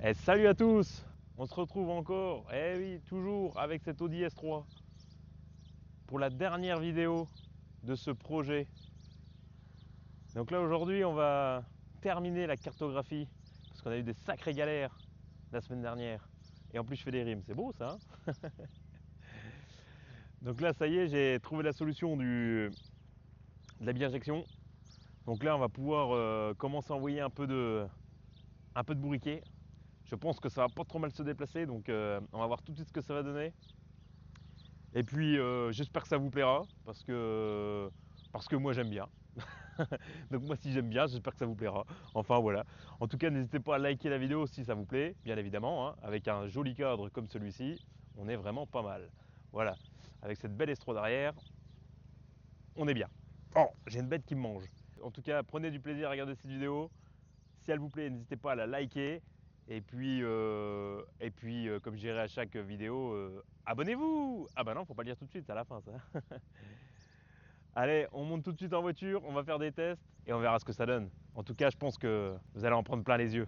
Et salut à tous. On se retrouve encore, eh oui, toujours avec cette Audi S3 pour la dernière vidéo de ce projet. Donc là aujourd'hui on va terminer la cartographie parce qu'on a eu des sacrées galères la semaine dernière. Et en plus je fais des rimes, c'est beau ça hein. Donc là ça y est, j'ai trouvé la solution de la bi-injection. Donc là on va pouvoir commencer à envoyer un peu de bourriquet. Je pense que ça va pas trop mal se déplacer, donc on va voir tout de suite ce que ça va donner. Et puis j'espère que ça vous plaira parce que moi j'aime bien. Donc moi si j'aime bien, j'espère que ça vous plaira. Enfin voilà. En tout cas, n'hésitez pas à liker la vidéo si ça vous plaît, bien évidemment, hein. Avec un joli cadre comme celui-ci, on est vraiment pas mal. Voilà. Avec cette belle estro derrière, on est bien. Oh, j'ai une bête qui me mange. En tout cas, prenez du plaisir à regarder cette vidéo. Si elle vous plaît, n'hésitez pas à la liker. Et puis, comme je dirais à chaque vidéo, abonnez-vous. Ah bah non, faut pas le dire tout de suite, c'est à la fin ça. Allez, on monte tout de suite en voiture, on va faire des tests et on verra ce que ça donne. En tout cas, je pense que vous allez en prendre plein les yeux.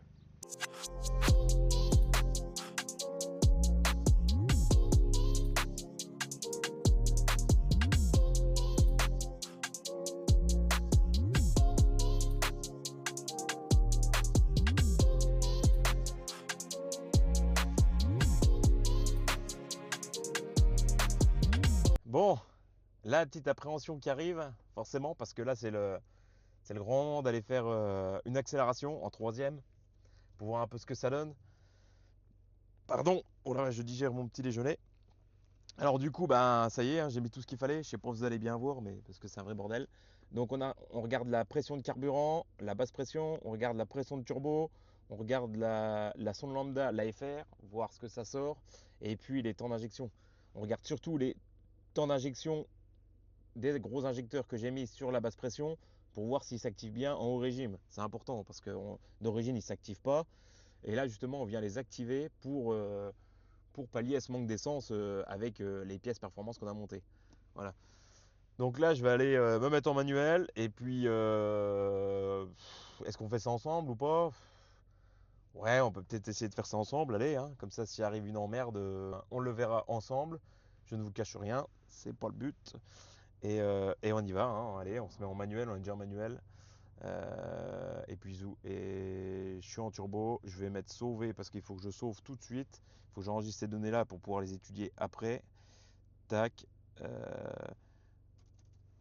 Bon, la petite appréhension qui arrive, forcément, parce que là c'est le grand moment d'aller faire une accélération en troisième pour voir un peu ce que ça donne. Pardon, oh là, je digère mon petit déjeuner. Alors du coup, ben ça y est, hein, j'ai mis tout ce qu'il fallait. Je sais pas si vous allez bien voir, mais parce que c'est un vrai bordel. Donc on regarde la pression de carburant, la basse pression, on regarde la pression de turbo, on regarde la sonde lambda, l'AFR, voir ce que ça sort, et puis les temps d'injection. On regarde surtout les temps d'injection des gros injecteurs que j'ai mis sur la basse pression pour voir s'ils s'activent bien en haut régime. C'est important parce que d'origine ils ne s'activent pas. Et là justement on vient les activer pour pallier à ce manque d'essence avec les pièces performance qu'on a montées. Voilà. Donc là, je vais aller me mettre en manuel. Et puis, est-ce qu'on fait ça ensemble ou pas? Ouais, on peut peut-être essayer de faire ça ensemble. Allez, hein. Comme ça, s'il arrive une emmerde, on le verra ensemble. Je ne vous cache rien, c'est pas le but. Et on y va, hein. Allez, on se met en manuel, on est déjà en manuel. Et puis et je suis en turbo, je vais mettre sauver parce qu'il faut que je sauve tout de suite. Il faut que j'enregistre ces données là pour pouvoir les étudier après. Tac. Euh,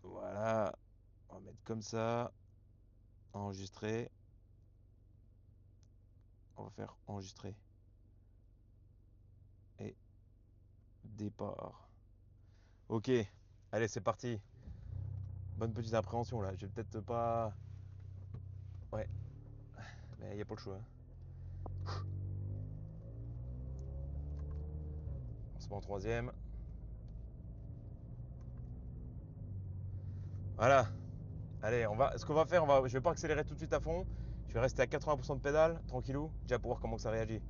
voilà. On va mettre comme ça. Enregistrer. On va faire enregistrer. Et départ. Ok. Allez, c'est parti. Bonne petite appréhension là. Je vais peut-être pas. Ouais. Mais il n'y a pas le choix, hein. On se met en troisième. Voilà. Allez, ce qu'on va faire, je vais pas accélérer tout de suite à fond. Je vais rester à 80% de pédale, tranquillou, déjà pour voir comment ça réagit.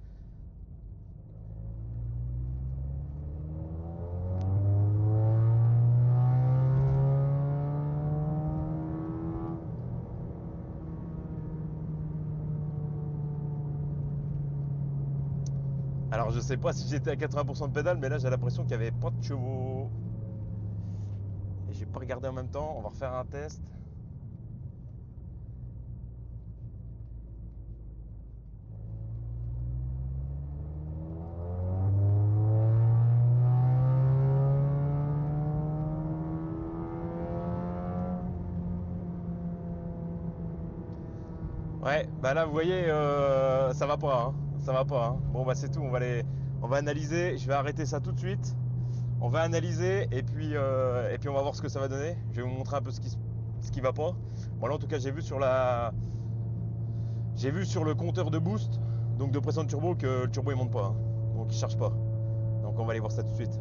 Alors je sais pas si j'étais à 80% de pédale, mais là j'ai l'impression qu'il n'y avait pas de chevaux. Et j'ai pas regardé en même temps, on va refaire un test. Ouais, bah là vous voyez, ça va pas, hein. Ça va pas, hein. Bon bah c'est tout, on va analyser. Je vais arrêter ça tout de suite. On va analyser et puis on va voir ce que ça va donner. Je vais vous montrer un peu ce qui va pas. Bon là en tout cas j'ai vu sur le compteur de boost, donc de pression de turbo, que le turbo il monte pas, hein. Donc il charge pas. Donc on va aller voir ça tout de suite.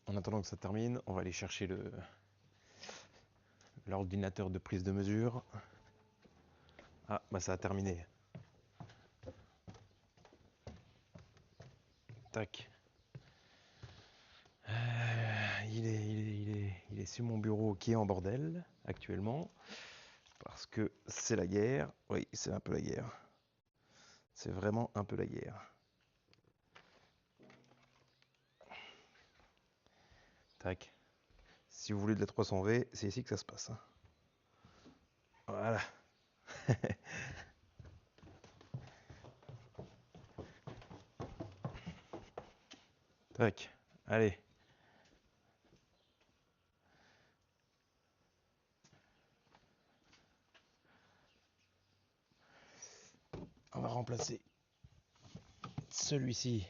En attendant que ça termine, on va aller chercher l'ordinateur de prise de mesure. Ah, bah ça a terminé. Tac. Il est sur mon bureau qui est en bordel actuellement. Parce que c'est la guerre. Oui, c'est un peu la guerre. C'est vraiment un peu la guerre. Tac. Si vous voulez de la 300V, c'est ici que ça se passe. Voilà. Tac. Allez. On va remplacer celui-ci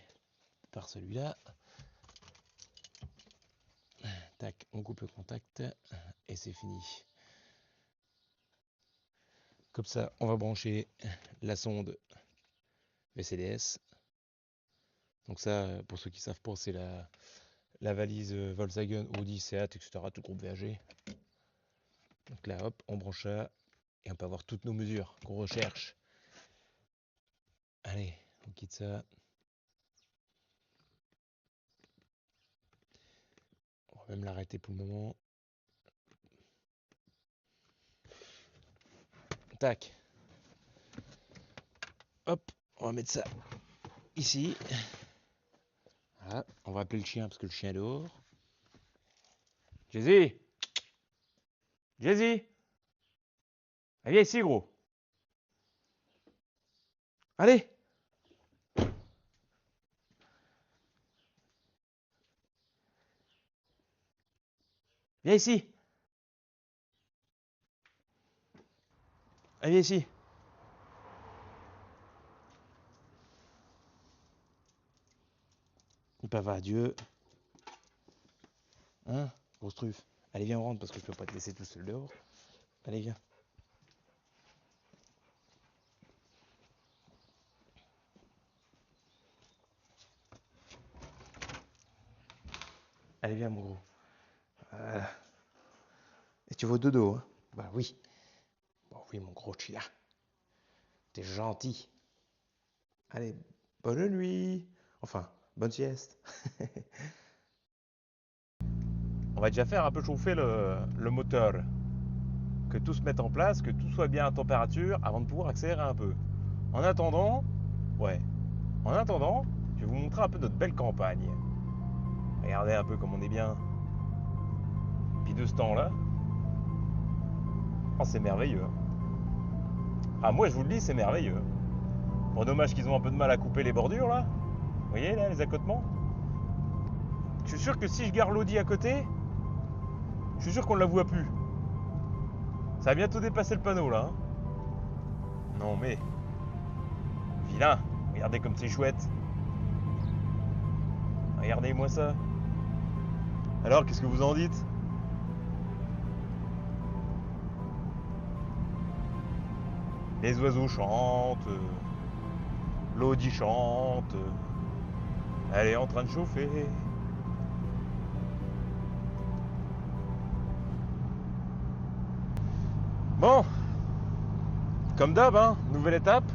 par celui-là. Tac, on coupe le contact et c'est fini. Comme ça, on va brancher la sonde VCDS. Donc ça, pour ceux qui ne savent pas, c'est la valise Volkswagen, Audi, Seat, etc. Tout groupe VAG. Donc là, hop, on branche ça et on peut avoir toutes nos mesures qu'on recherche. Allez, on quitte ça. On va même l'arrêter pour le moment. Tac. Hop, on va mettre ça ici. Voilà, on va appeler le chien parce que le chien est dehors. Jay-Z, Jay-Z, viens ici, gros. Allez. Viens ici. Allez, viens ici. Il peut avoir adieu. Hein, grosse truffe. Allez, viens, on rentre parce que je peux pas te laisser tout seul dehors. Allez, viens. Allez, viens, mon gros. Et tu vas au dodo, hein? Bah oui. Bon, oui, mon gros, tu es là. T'es gentil. Allez, bonne nuit. Enfin, bonne sieste. On va déjà faire un peu chauffer le moteur. Que tout se mette en place, que tout soit bien à température avant de pouvoir accélérer un peu. En attendant, ouais. En attendant, je vais vous montrer un peu notre belle campagne. Regardez un peu comme on est bien. Puis de ce temps-là, oh, c'est merveilleux. Ah, moi je vous le dis, c'est merveilleux. Bon, dommage qu'ils ont un peu de mal à couper les bordures là. Vous voyez là, les accotements. Je suis sûr que si je garde l'Audi à côté, je suis sûr qu'on ne la voit plus. Ça va bientôt dépasser le panneau là. Non mais, vilain. Regardez comme c'est chouette. Regardez-moi ça. Alors, qu'est-ce que vous en dites? Les oiseaux chantent, l'Audi chante, elle est en train de chauffer. Bon, comme d'hab, hein, nouvelle étape,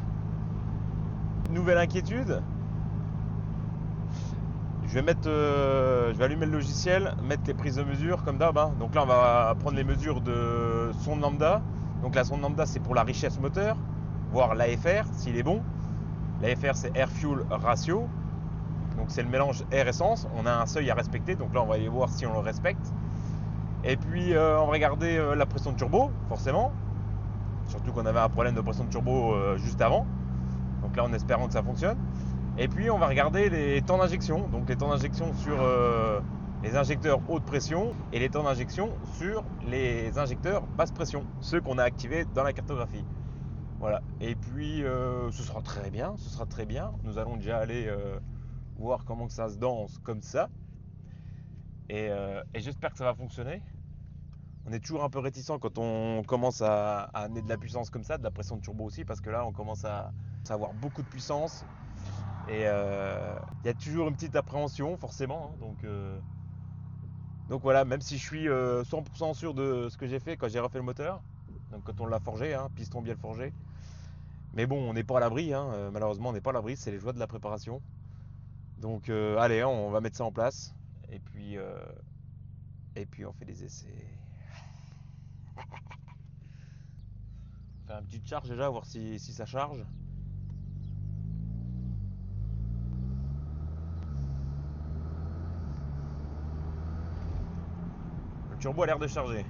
nouvelle inquiétude. Je vais allumer le logiciel, mettre les prises de mesure comme d'hab. Hein. Donc là, on va prendre les mesures de sonde lambda. Donc la sonde lambda, c'est pour la richesse moteur, voir l'AFR, s'il est bon. L'AFR, c'est Air Fuel Ratio. Donc c'est le mélange air-essence. On a un seuil à respecter. Donc là, on va aller voir si on le respecte. Et puis, on va regarder la pression de turbo, forcément. Surtout qu'on avait un problème de pression de turbo juste avant. Donc là, en espérant que ça fonctionne. Et puis on va regarder les temps d'injection, donc les temps d'injection sur les injecteurs haute pression et les temps d'injection sur les injecteurs basse pression, ceux qu'on a activés dans la cartographie. Voilà. Et puis ce sera très bien, ce sera très bien. Nous allons déjà aller voir comment ça se danse comme ça. Et j'espère que ça va fonctionner. On est toujours un peu réticent quand on commence à amener de la puissance comme ça, de la pression de turbo aussi, parce que là on commence à avoir beaucoup de puissance. Et il y a toujours une petite appréhension, forcément. Hein, donc, Donc voilà, même si je suis 100% sûr de ce que j'ai fait quand j'ai refait le moteur, donc quand on l'a forgé, hein, piston bielle forgé. Mais bon, on n'est pas à l'abri, hein, malheureusement on n'est pas à l'abri, c'est les joies de la préparation. Donc allez, hein, on va mettre ça en place. Et puis, euh, et puis on fait des essais. On fait une petite charge déjà, voir si ça charge. Le turbo a l'air de charger.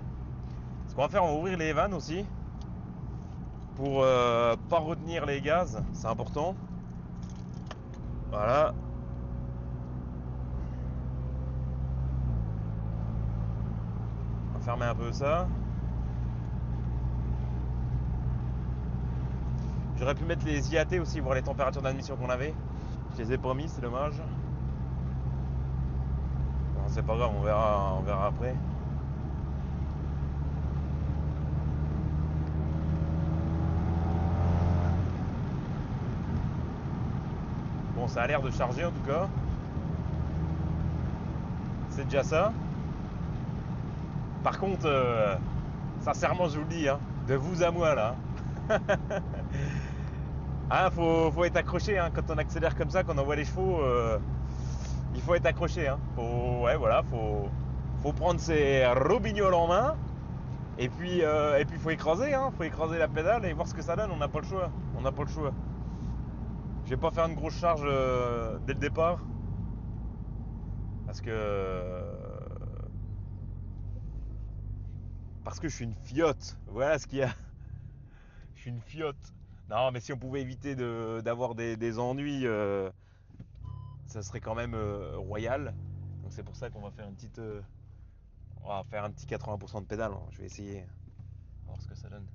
Ce qu'on va faire, on va ouvrir les vannes aussi. Pour pas retenir les gaz, c'est important. Voilà. On va fermer un peu ça. J'aurais pu mettre les IAT aussi, voir les températures d'admission qu'on avait. Je les ai pas mis, c'est dommage. Bon, c'est pas grave, on verra après. Bon, ça a l'air de charger en tout cas. C'est déjà ça. Par contre, sincèrement, je vous le dis, hein, de vous à moi là. Ah, faut être accroché hein, quand on accélère comme ça, quand on voit les chevaux. Il faut être accroché. Hein. Ouais, voilà, faut prendre ses robignoles en main. Et puis faut écraser, hein. Faut écraser la pédale et voir ce que ça donne. On n'a pas le choix. On n'a pas le choix. Je vais pas faire une grosse charge dès le départ. Parce que. Parce que je suis une fiotte. Voilà ce qu'il y a. Je suis une fiotte. Non, mais si on pouvait éviter d'avoir des ennuis, ça serait quand même royal. Donc c'est pour ça qu'on va faire une petite. On va faire un petit 80% de pédale. Hein. Je vais essayer. On va voir ce que ça donne.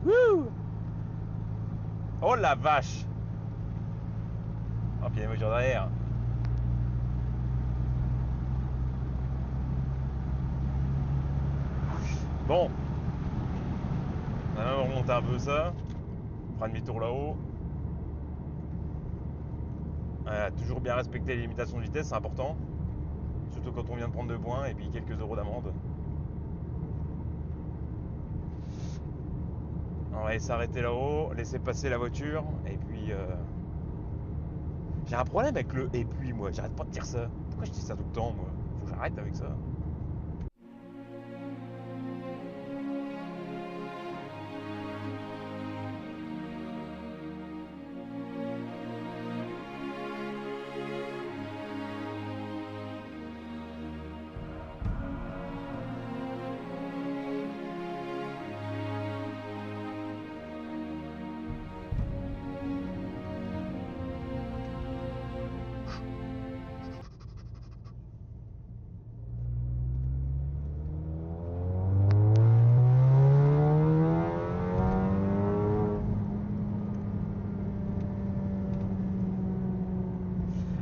Wouh! Oh la vache! Oh, puis il y a une voiture derrière. Bon, maintenant on remonte un peu ça. On fera demi-tour là-haut. Toujours bien respecter les limitations de vitesse, c'est important. Surtout quand on vient de prendre 2 points et puis quelques euros d'amende. On va s'arrêter là-haut, laisser passer la voiture et puis. J'ai un problème avec le et puis moi, j'arrête pas de dire ça. Pourquoi je dis ça tout le temps moi? Faut que j'arrête avec ça.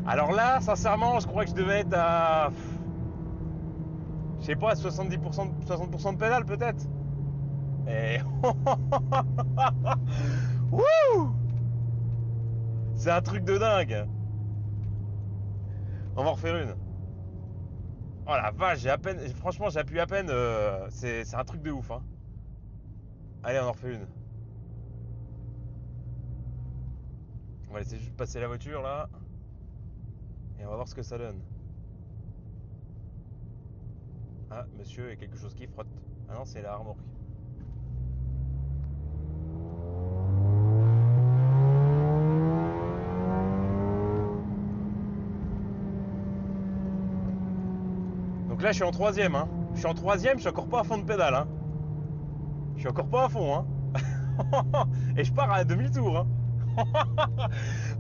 Alors là, sincèrement, je crois que je devais être à. Je sais pas, à 70%, 60% de pédale peut-être. Et. Wouh! C'est un truc de dingue. On va en refaire une. Oh la vache, j'ai à peine. Franchement, j'appuie à peine. C'est un truc de ouf. Hein. Allez, on en refait une. On va laisser juste passer la voiture là. Et on va voir ce que ça donne. Ah, monsieur, il y a quelque chose qui frotte. Ah non, c'est la remorque. Donc là, je suis en troisième. Hein. Je suis en troisième, je suis encore pas à fond de pédale. Hein. Je suis encore pas à fond. Hein. Et je pars à demi-tour. Hein.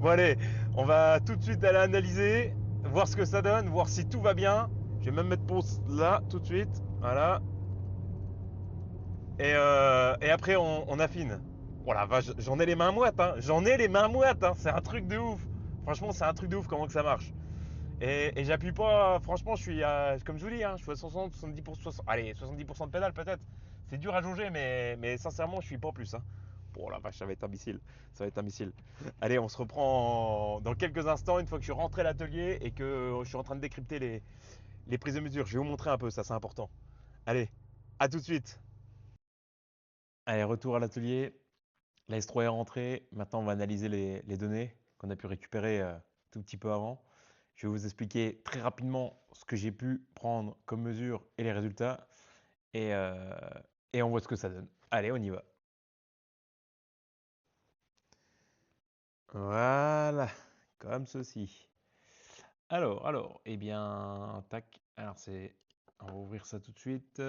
Bon allez, on va tout de suite aller analyser, voir ce que ça donne, voir si tout va bien. Je vais même mettre pause là tout de suite. Voilà. Et après on affine. Oh la vache, j'en ai les mains moites. Hein. J'en ai les mains moites. Hein. C'est un truc de ouf. Franchement, c'est un truc de ouf comment que ça marche. Et j'appuie pas, franchement, je suis à, comme je vous dis, hein, je suis à 60, 70%, allez, 70% de pédale peut-être. C'est dur à jauger, mais sincèrement, je suis pas plus. Hein. Oh la vache, ça va être un missile. Ça va être un missile. Allez, on se reprend dans quelques instants, une fois que je suis rentré à l'atelier et que je suis en train de décrypter les prises de mesure. Je vais vous montrer un peu, ça c'est important. Allez, à tout de suite. Allez, retour à l'atelier. La S3 est rentrée. Maintenant, on va analyser les données qu'on a pu récupérer tout petit peu avant. Je vais vous expliquer très rapidement ce que j'ai pu prendre comme mesure et les résultats. Et, euh, et on voit ce que ça donne. Allez, on y va. Voilà, comme ceci. Alors, eh bien, tac. Alors, on va ouvrir ça tout de suite.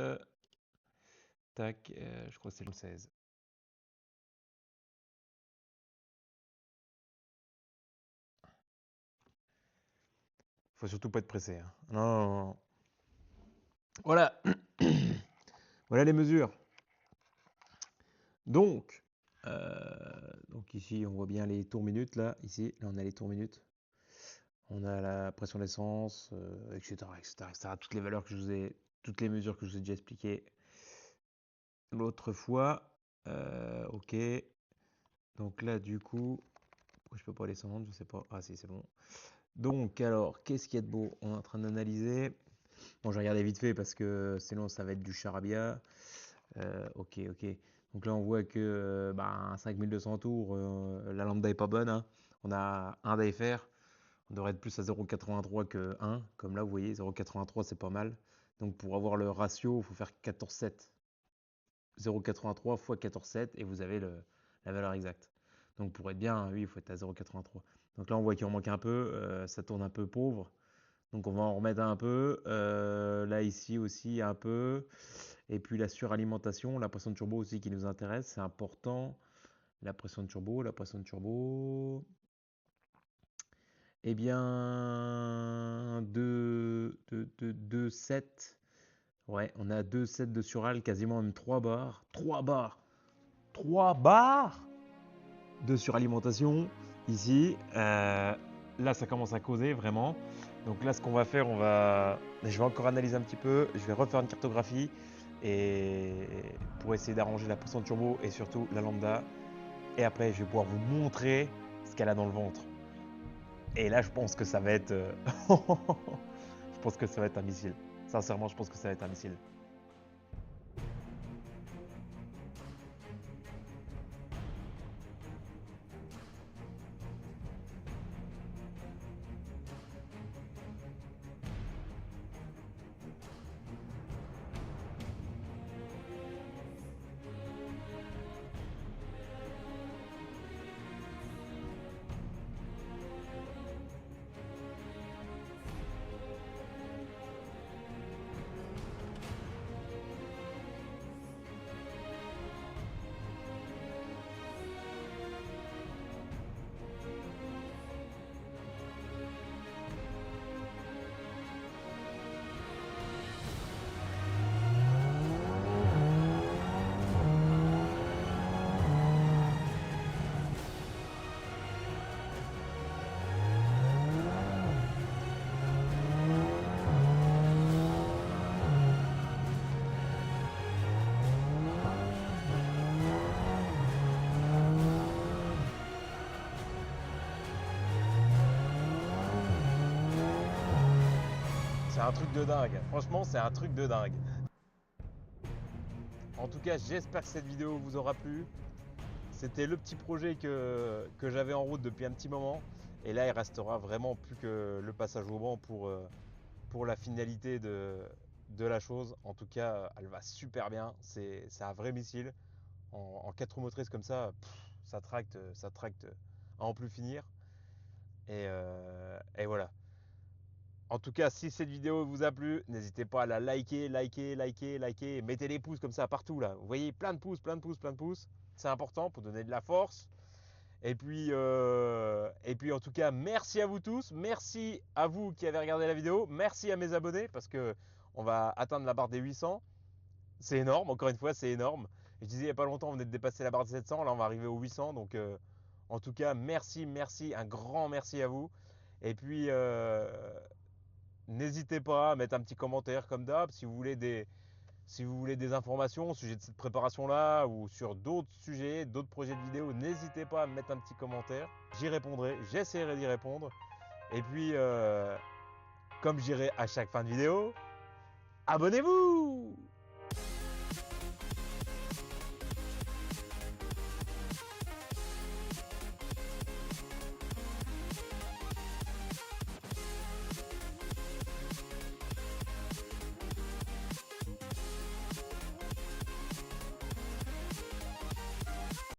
Tac, je crois que c'est le 16. Faut surtout pas être pressé. Hein. Non, non, non. Voilà. Voilà les mesures. Donc, donc ici, on voit bien les tours minutes là. Ici, là, on a les tours minutes. On a la pression d'essence, etc., etc., etc. Toutes les valeurs que je vous ai, toutes les mesures que je vous ai déjà expliquées l'autre fois. Ok. Donc là, du coup, pourquoi je peux pas descendre? Je sais pas. Ah si, c'est bon. Donc alors, qu'est-ce qu'il y a de beau? On est en train d'analyser. Bon, je vais regarder vite fait parce que sinon ça va être du charabia. Ok, ok. Donc là, on voit que 5200 tours, la lambda est pas bonne. Hein. On a un d'AFR. On devrait être plus à 0,83 que 1. Comme là, vous voyez, 0,83 c'est pas mal. Donc pour avoir le ratio, il faut faire 14,7. 0,83 fois 14,7 et vous avez la valeur exacte. Donc pour être bien, oui, il faut être à 0,83. Donc là, on voit qu'il en manque un peu. Ça tourne un peu pauvre. Donc on va en remettre un peu. Là, ici aussi, un peu. Et puis la suralimentation, la pression de turbo aussi qui nous intéresse, c'est important. La pression de turbo. Eh bien, 2,7. Ouais, on a 2,7 de sural, quasiment même 3 bars. 3 bars 3 bars de suralimentation ici. Là, ça commence à causer vraiment. Donc là, ce qu'on va faire, je vais encore analyser un petit peu. Je vais refaire une cartographie et pour essayer d'arranger la pression de turbo et surtout la lambda. Et après, je vais pouvoir vous montrer ce qu'elle a dans le ventre. Et là, je pense que ça va être, je pense que ça va être un missile. Sincèrement, je pense que ça va être un missile. C'est un truc de dingue. Franchement, c'est un truc de dingue. En tout cas, j'espère que cette vidéo vous aura plu. C'était le petit projet que j'avais en route depuis un petit moment. Et là, il restera vraiment plus que le passage au banc pour la finalité de la chose. En tout cas, elle va super bien. C'est un vrai missile. En 4 roues motrices comme ça, ça tracte à en plus finir. Et voilà. En tout cas, si cette vidéo vous a plu, n'hésitez pas à la liker, liker. Mettez des pouces comme ça partout là. Vous voyez, plein de pouces, plein de pouces, plein de pouces. C'est important pour donner de la force. Et puis en tout cas, merci à vous tous. Merci à vous qui avez regardé la vidéo. Merci à mes abonnés parce que on va atteindre la barre des 800. C'est énorme, encore une fois, c'est énorme. Je disais il n'y a pas longtemps, on venait de dépasser la barre des 700. Là, on va arriver aux 800. Donc en tout cas, merci, un grand merci à vous. Et puis, n'hésitez pas à mettre un petit commentaire comme d'hab si vous voulez des informations au sujet de cette préparation-là ou sur d'autres sujets, d'autres projets de vidéo. N'hésitez pas à me mettre un petit commentaire. J'y répondrai, j'essaierai d'y répondre. Et puis, comme je dirai à chaque fin de vidéo, abonnez-vous!